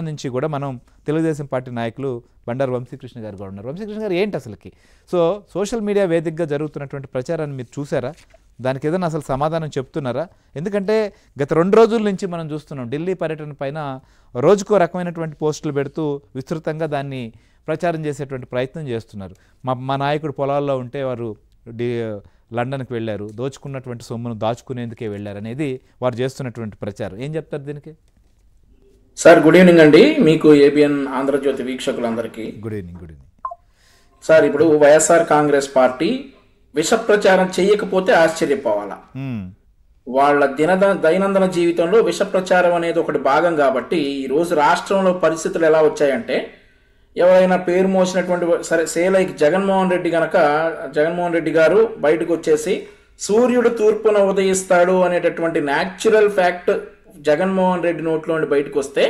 నుంచి కూడా మనం తెలుగుదేశం పార్టీ నాయకులు బండారు వంశీకృష్ణ గారు కూడా ఉన్నారు. వంశీకృష్ణ గారు ఏంటి అసలుకి సో సోషల్ మీడియా వేదికగా జరుగుతున్నటువంటి ప్రచారాన్ని మీరు చూసారా? దానికి ఏదైనా అసలు సమాధానం చెప్తున్నారా? ఎందుకంటే గత 2 రోజుల నుంచి మనం చూస్తున్నాం ఢిల్లీ పర్యటన పైన రోజుకో రకమైనటువంటి పోస్టులు పెడుతూ విస్తృతంగా దాన్ని ప్రచారం చేసేటువంటి ప్రయత్నం చేస్తున్నారు. మా నాయకుడు పొలాల్లో ఉంటే వారు లండన్కి వెళ్ళారు, దోచుకున్నటువంటి సొమ్మును దాచుకునేందుకే వెళ్ళారు అనేది వారు చేస్తున్నటువంటి ప్రచారం. ఏం చెప్తారు దీనికి? సార్ గుడ్ ఈవినింగ్ అండి. మీకు ఏబిఎన్ ఆంధ్రజ్యోతి వీక్షకులందరికీ గుడ్ ఈవినింగ్. సార్, ఇప్పుడు వైఎస్ఆర్ కాంగ్రెస్ పార్టీ విష ప్రచారం చేయకపోతే ఆశ్చర్యపోవాలా. వాళ్ళ దైనందిన జీవితంలో విష ప్రచారం అనేది ఒకటి భాగం కాబట్టి ఈ రోజు రాష్ట్రంలో పరిస్థితులు ఎలా వచ్చాయంటే, ఎవరైనా పేరు మోసినటువంటి సరే సేలైకి జగన్మోహన్ రెడ్డి గారు బయటకు వచ్చేసి సూర్యుడు తూర్పున ఉదయిస్తాడు అనేటటువంటి న్యాచురల్ ఫ్యాక్ట్ జగన్మోహన్ రెడ్డి నోట్లో నుండి బయటకు వస్తే,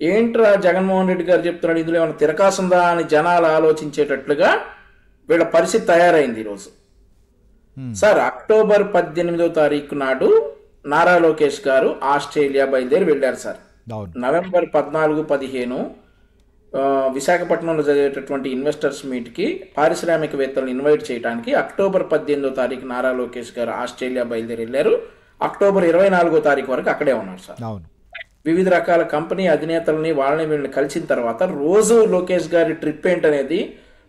ఏంట్రా జగన్మోహన్ రెడ్డి గారు చెప్తున్నాడు, ఇందులో ఏమైనా తిరకాసుందా అని జనాలు ఆలోచించేటట్లుగా వీళ్ళ పరిస్థితి తయారైంది ఈరోజు. సార్, అక్టోబర్ 18వ తారీఖు నాడు నారా లోకేష్ గారు ఆస్ట్రేలియా బయలుదేరి వెళ్ళారు సార్. నవంబర్ 14, 15 విశాఖపట్నంలో జరిగేటటువంటి ఇన్వెస్టర్స్ మీట్కి పారిశ్రామికవేత్తలను ఇన్వైట్ చేయడానికి అక్టోబర్ 18వ తారీఖు నారా లోకేష్ గారు ఆస్ట్రేలియా బయలుదేరి వెళ్ళారు. అక్టోబర్ 24వ తారీఖు వరకు అక్కడే ఉన్నారు సార్. వివిధ రకాల కంపెనీ అధినేతలని వాళ్ళని వీళ్ళని కలిసిన తర్వాత రోజు లోకేష్ గారి ట్రిప్ ఏంటనేది,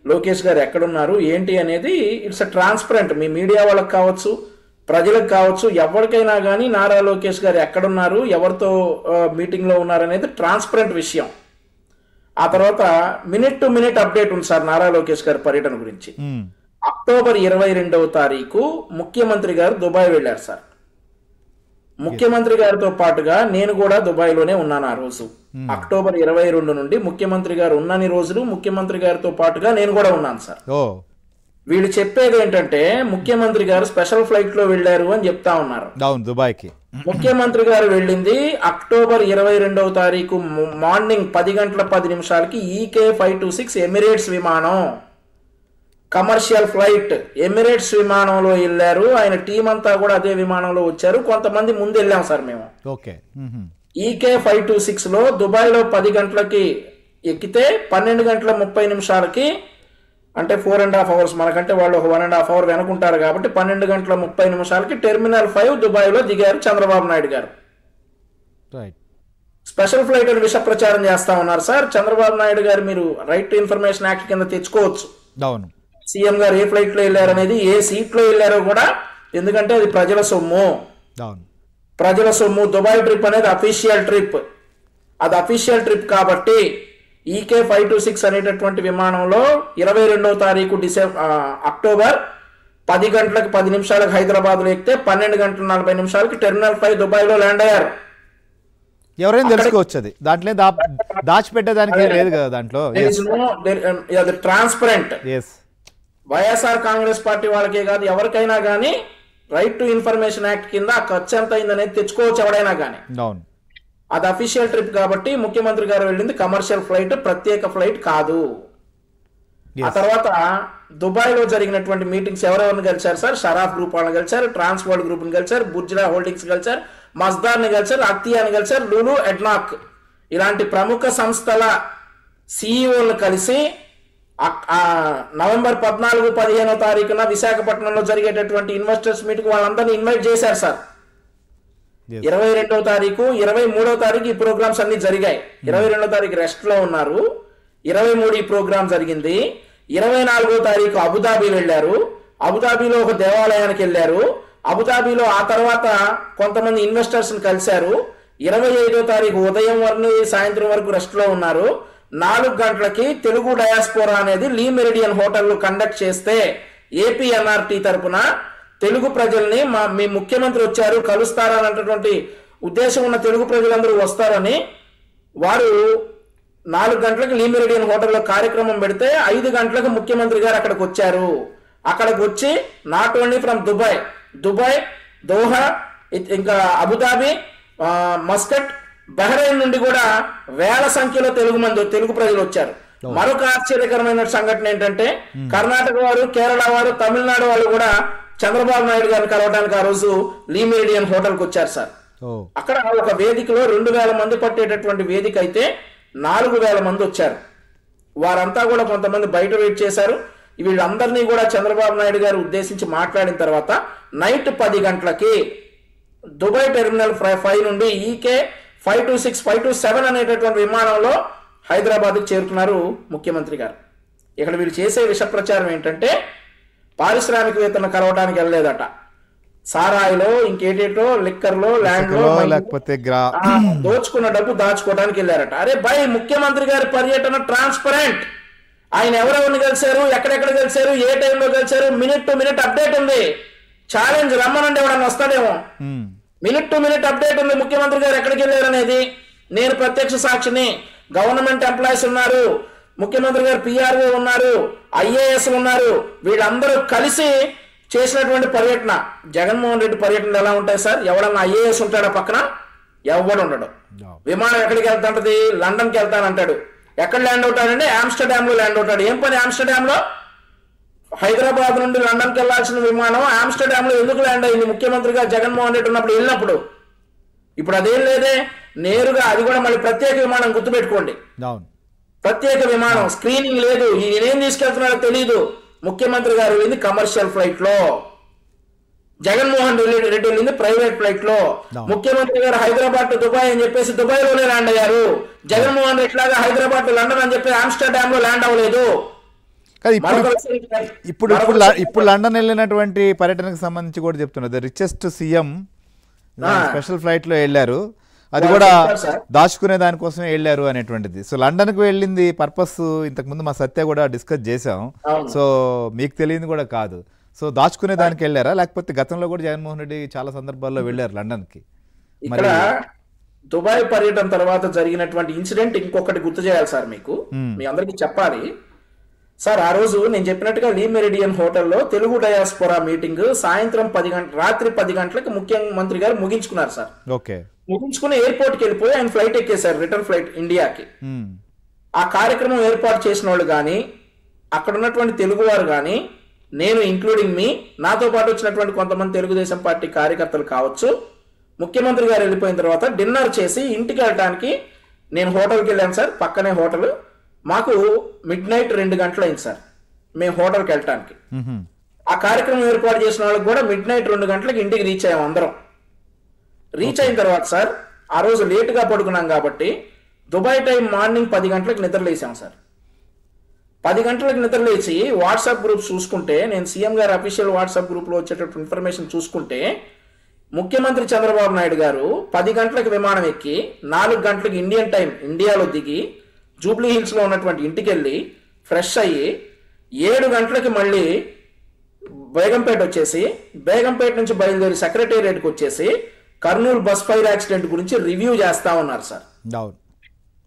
లోకేష్ గారు ఎక్కడున్నారు ఏంటి అనేది ఇట్స్ ట్రాన్స్పరెంట్. మీ మీడియా వాళ్ళకి కావచ్చు, ప్రజలకు కావచ్చు, ఎవరికైనా కానీ నారా లోకేష్ గారు ఎక్కడున్నారు, ఎవరితో మీటింగ్లో ఉన్నారు అనేది ట్రాన్స్పరెంట్ విషయం. ఆ తర్వాత మినిట్ టు మినిట్ అప్డేట్ ఉంది సార్ నారా లోకేష్ గారి పర్యటన గురించి. అక్టోబర్ 22వ తారీఖు ముఖ్యమంత్రి గారు దుబాయ్ వెళ్ళారు సార్. ముఖ్యమంత్రి గారితో పాటుగా నేను కూడా దుబాయ్లోనే ఉన్నాను ఆ రోజు. అక్టోబర్ 22 నుండి ముఖ్యమంత్రి గారు ఉన్నన్ని రోజులు ముఖ్యమంత్రి గారితో పాటుగా నేను కూడా ఉన్నాను సార్. వీళ్ళు చెప్పేది ఏంటంటే ముఖ్యమంత్రి గారు స్పెషల్ ఫ్లైట్ లో వెళ్ళారు అని చెప్తా ఉన్నారు. దుబాయ్కి ముఖ్యమంత్రి గారు వెళ్ళింది అక్టోబర్ 22వ తారీఖు మార్నింగ్ 10 గంటల 10 నిమిషాలకి ఈకే 526 ఎమిరేట్స్ విమానం, కమర్షియల్ ఫ్లైట్ ఎమిరేట్స్ విమానంలో వెళ్ళారు. ఆయన టీం అంతా కూడా అదే విమానంలో వచ్చారు. కొంతమంది ముందు వెళ్ళాం సార్ మేము. ఈకే 526 లో దుబాయ్ లో 10 గంటలకి ఎక్కితే 12 గంటల 30 నిమిషాలకి, అంటే 4.5 అవర్స్, మనకంటే వాళ్ళు ఒక 1.5 అవర్ వెనుకుంటారు కాబట్టి 12 గంటల 30 నిమిషాలకి టెర్మినల్ 5 దుబాయ్ లో దిగారు చంద్రబాబు నాయుడు గారు. స్పెషల్ ఫ్లైట్ అని విష ప్రచారం చేస్తా ఉన్నారు సార్. చంద్రబాబు నాయుడు గారు మీరు రైట్ టు ఇన్ఫర్మేషన్ యాక్ట్ కింద తెచ్చుకోవచ్చు. సీఎం గారు ఏ ఫ్లైట్ లో వెళ్ళారు అనేది, ఏ సీట్ లో వెళ్ళారో కూడా, ఎందుకంటే అది ప్రజల సొమ్ము. దుబాయ్ ట్రిప్ అనేది అఫీషియల్ ట్రిప్. అది అఫీషియల్ ట్రిప్ కాబట్టి ఈకే 526 అనేటటువంటి విమానంలో 22వ తారీఖు అక్టోబర్ 10 గంటలకు 10 నిమిషాలకు హైదరాబాద్ లో ఎక్కితే 12 గంటల 40 నిమిషాలకి టెర్మినల్ 5 దుబాయ్ లో ల్యాండ్ అయ్యారు. ఎవరైనా తెలుసుకోవచ్చు, అది దాంట్లో దాచిపెట్టేదానికి లేదు కదా. దాంట్లో ట్రాన్స్పరెంట్. వైఎస్ఆర్ కాంగ్రెస్ పార్టీ వాళ్ళకే కాదు, ఎవరికైనా కానీ రైట్ టు ఇన్ఫర్మేషన్ యాక్ట్ కింద ఖర్చు ఎంత అయిందనేది తెచ్చుకోవచ్చు ఎవడైనా కానీ. అది అఫీషియల్ ట్రిప్ కాబట్టి ముఖ్యమంత్రి గారు వెళ్ళింది కమర్షియల్ ఫ్లైట్, ప్రత్యేక ఫ్లైట్ కాదు. ఆ తర్వాత దుబాయ్ లో జరిగినటువంటి మీటింగ్స్ ఎవరెవరిని కలిశారు సార్? షరాఫ్ గ్రూప్ వాళ్ళని కలిశారు, ట్రాన్స్ వరల్డ్ గ్రూప్ ని కలిశారు, బుర్జిరా హోల్డింగ్స్ కలిశారు, మస్దార్ ని కలిశారు, అక్తియాని కలిశారు, లూలు ఎడ్నాక్ ఇలాంటి ప్రముఖ సంస్థల సిఇఓలను కలిసి నవంబర్ 14, 15వ తారీఖున విశాఖపట్నంలో జరిగేటటువంటి ఇన్వెస్టర్స్ మీటింగ్ వాళ్ళందరినీ ఇన్వైట్ చేశారు సార్. 22వ తారీఖు, 23వ తారీఖు ఈ ప్రోగ్రామ్స్ అన్ని జరిగాయి. 22వ తారీఖు రెస్ట్ లో ఉన్నారు, 23 ఈ ప్రోగ్రామ్ జరిగింది. 24వ తారీఖు అబుదాబి వెళ్ళారు, అబుదాబిలో ఒక దేవాలయానికి వెళ్ళారు, అబుదాబిలో ఆ తర్వాత కొంతమంది ఇన్వెస్టర్స్ ని కలిశారు. 25వ తారీఖు ఉదయం వరకు సాయంత్రం వరకు రెస్ట్ లో ఉన్నారు. 4 గంటలకి తెలుగు డయాస్పోరా అనేది లీ మెరిడియన్ హోటల్లో కండక్ట్ చేస్తే ఏపీ ఎన్ఆర్టీ తరపున తెలుగు ప్రజల్ని మీ ముఖ్యమంత్రి వచ్చారు కలుస్తారన్నటువంటి ఉద్దేశం ఉన్న తెలుగు ప్రజలందరూ వస్తారని వారు 4 గంటలకు లీ మెరిడియన్ హోటల్లో కార్యక్రమం పెడితే 5 గంటలకు ముఖ్యమంత్రి గారు అక్కడికి వచ్చారు. అక్కడికి వచ్చి not only from Dubai, Doha, ఇంకా అబుదాబి, మస్కట్, బహ్రెయిన్ నుండి కూడా వేల సంఖ్యలో తెలుగు ప్రజలు వచ్చారు. మరొక ఆశ్చర్యకరమైన సంఘటన ఏంటంటే కర్ణాటక వారు, కేరళ వారు, తమిళనాడు వాళ్ళు కూడా చంద్రబాబు నాయుడు గారిని కలవడానికి ఆ రోజు లీ మెరిడియన్ హోటల్కి వచ్చారు సార్. అక్కడ ఒక వేదికలో 2000 మంది పట్టేటటువంటి వేదిక అయితే 4,000 మంది వచ్చారు. వారంతా కూడా కొంతమంది బయట వెయిట్ చేశారు. వీళ్ళందరినీ కూడా చంద్రబాబు నాయుడు గారు ఉద్దేశించి మాట్లాడిన తర్వాత నైట్ 10 గంటలకి దుబాయ్ టెర్మినల్ 5 నుండి ఈకే 526, 527 అనేటటువంటి విమానంలో హైదరాబాద్కి చేరుకున్నారు ముఖ్యమంత్రి గారు. ఇక్కడ వీళ్ళు చేసే విష ప్రచారం ఏంటంటే పారిశ్రామికవేత్తలను కలవడానికి వెళ్ళలేదట, సారాయిలో ఇంకేటేటో లిక్కర్లో ల్యాండ్లో లేకపోతే దోచుకున్న డబ్బు దాచుకోవడానికి వెళ్ళారట. అరే భయ్, ముఖ్యమంత్రి గారి పర్యటన ట్రాన్స్పరెంట్. ఆయన ఎవరెవరిని కలిశారు, ఎక్కడెక్కడ కలిశారు, ఏ టైంలో కలిశారు, మినిట్ టు మినిట్ అప్డేట్ ఉంది. ఛాలెంజ్ రమ్మనండి, ఎవడన్నా వస్తాడేమో. మినిట్ టు మినిట్ అప్డేట్ ఉంది ముఖ్యమంత్రి గారు ఎక్కడికి వెళ్ళారు అనేది. నేను ప్రత్యక్ష సాక్షిని. గవర్నమెంట్ ఎంప్లాయీస్ ఉన్నారు, ముఖ్యమంత్రి గారు పిఆర్ఓ ఉన్నారు, ఐఏఎస్ ఉన్నారు, వీళ్ళందరూ కలిసి చేసినటువంటి పర్యటన. జగన్మోహన్ రెడ్డి పర్యటనలు ఎలా ఉంటాయి సార్? ఎవడన్నా ఐఏఎస్ ఉంటాడా పక్కన? ఎవడు ఉండడు. విమానం ఎక్కడికి వెళ్తాంటది? లండన్కి వెళ్తానంటాడు. ఎక్కడ ల్యాండ్ అవుతాడంటే ఆమ్స్టర్డామ్ లో ల్యాండ్ అవుతాడు. ఏం పని ఆమ్స్టర్డామ్ లో? హైదరాబాద్ నుండి లండన్కి వెళ్లాల్సిన విమానం ఆమ్స్టర్డామ్ లో ఎందుకు ల్యాండ్ అయింది? ముఖ్యమంత్రిగా జగన్మోహన్ రెడ్డి ఉన్నప్పుడు వెళ్ళినప్పుడు. ఇప్పుడు అదేం లేదే, నేరుగా అది కూడా మళ్ళీ ప్రత్యేక విమానం, గుర్తుపెట్టుకోండి. ప్రత్యేక విమానం, స్క్రీనింగ్ లేదు. ఈయనేం తీసుకెళ్తున్నాడో తెలియదు. ముఖ్యమంత్రి గారు వెళ్ళింది కమర్షియల్ ఫ్లైట్ లో, జగన్మోహన్ రెడ్డి వెళ్ళింది ప్రైవేట్ ఫ్లైట్ లో. ముఖ్యమంత్రి గారు హైదరాబాద్ టు దుబాయ్ అని చెప్పేసి దుబాయ్ లోనే ల్యాండ్ అయ్యారు. జగన్మోహన్ రెడ్డి లాగా హైదరాబాద్ టు లండన్ అని చెప్పి ఆమ్స్టర్డామ్ లో ల్యాండ్ అవ్వలేదు. ఇప్పుడు లండన్ వెళ్ళినటువంటి పర్యటనకు సంబంధించి కూడా చెప్తున్నారు, the richest CM special flight లో వెళ్ళారు, అది కూడా దాచుకునే దానికోసమే వెళ్ళారు అనేటువంటిది. సో లండన్కి వెళ్ళింది పర్పస్ ఇంతకుముందు మా సత్య కూడా డిస్కస్ చేసాం. సో మీకు తెలియదు కూడా కాదు. సో దాచుకునే దానికి వెళ్ళారా, లేకపోతే గతంలో కూడా జగన్మోహన్ రెడ్డి చాలా సందర్భాల్లో వెళ్ళారు లండన్కి? ఇక్కడ దుబాయ్ పర్యటన తర్వాత జరిగినటువంటి ఇన్సిడెంట్ ఇంకొకటి గుర్తు చేయాలి సార్. మీ అందరికీ చెప్పాలి సార్. ఆ రోజు నేను చెప్పినట్టుగా లీ మెరిడియన్ హోటల్లో తెలుగు డయాస్పోరా మీటింగ్ సాయంత్రం 10 గంటల రాత్రి 10 గంటలకు ముఖ్యమంత్రి గారు ముగించుకున్నారు సార్. ఓకే, ముగించుకుని ఎయిర్పోర్ట్కి వెళ్ళిపోయి ఆయన ఫ్లైట్ ఎక్కేశారు, రిటర్న్ ఫ్లైట్ ఇండియాకి. ఆ కార్యక్రమం ఏర్పాటు చేసిన వాళ్ళు కానీ, అక్కడ ఉన్నటువంటి తెలుగువారు కానీ, నేను ఇంక్లూడింగ్ మీ, నాతో పాటు వచ్చినటువంటి కొంతమంది తెలుగుదేశం పార్టీ కార్యకర్తలు కావచ్చు, ముఖ్యమంత్రి గారు వెళ్ళిపోయిన తర్వాత డిన్నర్ చేసి ఇంటికి వెళ్ళటానికి నేను హోటల్కి వెళ్ళాను సార్. పక్కనే హోటల్. మాకు మిడ్ నైట్ 2 గంటలు అయింది సార్ మేము హోటల్కి వెళ్ళటానికి. ఆ కార్యక్రమం ఏర్పాటు చేసిన వాళ్ళకి కూడా మిడ్ నైట్ 2 గంటలకు ఇంటికి రీచ్ అయ్యాం అందరం. రీచ్ అయిన తర్వాత సార్, ఆ రోజు లేటుగా పడుకున్నాం కాబట్టి దుబాయ్ టైం మార్నింగ్ 10 గంటలకు నిద్రలేసాం సార్. 10 గంటలకు నిద్రలేచి వాట్సాప్ గ్రూప్ చూసుకుంటే, నేను సీఎం గారు అఫీషియల్ వాట్సాప్ గ్రూప్లో వచ్చేటటువంటి ఇన్ఫర్మేషన్ చూసుకుంటే, ముఖ్యమంత్రి చంద్రబాబు నాయుడు గారు 10 గంటలకు విమానం ఎక్కి 4 గంటలకు ఇండియన్ టైం ఇండియాలో దిగి జూబ్లీ హిల్స్లో ఉన్నటువంటి ఇంటికి వెళ్ళి ఫ్రెష్ అయ్యి 7 గంటలకి మళ్ళీ బేగంపేట వచ్చేసి, బేగంపేట నుంచి బయలుదేరి సెక్రటేరియట్కి వచ్చేసి కర్నూలు బస్ ఫైర్ యాక్సిడెంట్ గురించి రివ్యూ చేస్తా ఉన్నారు సార్.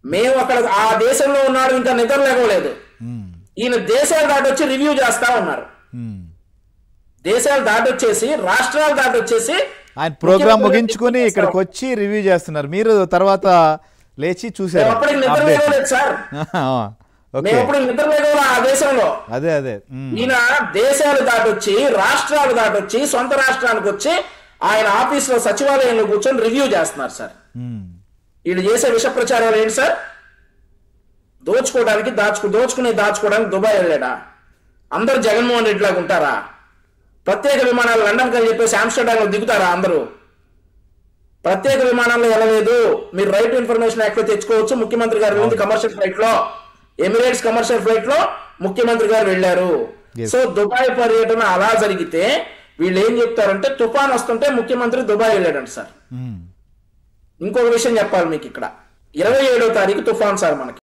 మేము అక్కడ ఆ దేశంలో ఉన్నాడు, ఇంకా నిద్ర లేకపోలేదు. ఈయన దేశాలు దాటొచ్చి రివ్యూ చేస్తా ఉన్నారు. దేశాలు దాటొచ్చేసి, రాష్ట్రాలు దాటొచ్చేసి ఆయన ప్రోగ్రామ్ ముగించుకుని ఇక్కడికి వచ్చి రివ్యూ చేస్తున్నారు. మీరు తర్వాత లేచి చూసారు? అప్పటికి నిద్ర లేకపోలేదు సార్. మేము అప్పుడు నిద్ర లేకపోలే ఆ దేశంలో. అదే ఈయన దేశాలు దాటొచ్చి, రాష్ట్రాలు దాటొచ్చి, సొంత రాష్ట్రానికి వచ్చి ఆయన ఆఫీస్ లో సచివాలయంలో కూర్చొని రివ్యూ చేస్తున్నారు సార్. వీళ్ళు చేసే విష ప్రచారాలు ఏంటి సార్? దోచుకోవడానికి దాచుకోవడానికి దుబాయ్ వెళ్ళాడా? అందరూ జగన్మోహన్ రెడ్డి లాగా ఉంటారా? ప్రత్యేక విమానాలు లండన్ అని చెప్పేసి ఆమ్స్టర్డామ్ లో దిగుతారా అందరూ? ప్రత్యేక విమానాల్లో వెళ్ళలేదు. మీరు రైట్ టు ఇన్ఫర్మేషన్ యాక్ట్ లో తెచ్చుకోవచ్చు. ముఖ్యమంత్రి గారు వెళ్ళింది కమర్షియల్ ఫ్లైట్ లో, ఎమిరేట్స్ కమర్షియల్ ఫ్లైట్ లో ముఖ్యమంత్రి గారు వెళ్ళారు. సో దుబాయ్ పర్యటన అలా జరిగితే వీళ్ళు ఏం చెప్తారంటే తుఫాన్ వస్తుంటే ముఖ్యమంత్రి దుబాయ్ వెళ్ళాడంట సార్. ఇంకొక విషయం చెప్పాలి మీకు. ఇక్కడ 27వ తారీఖు తుఫాన్ సార్ మనకి.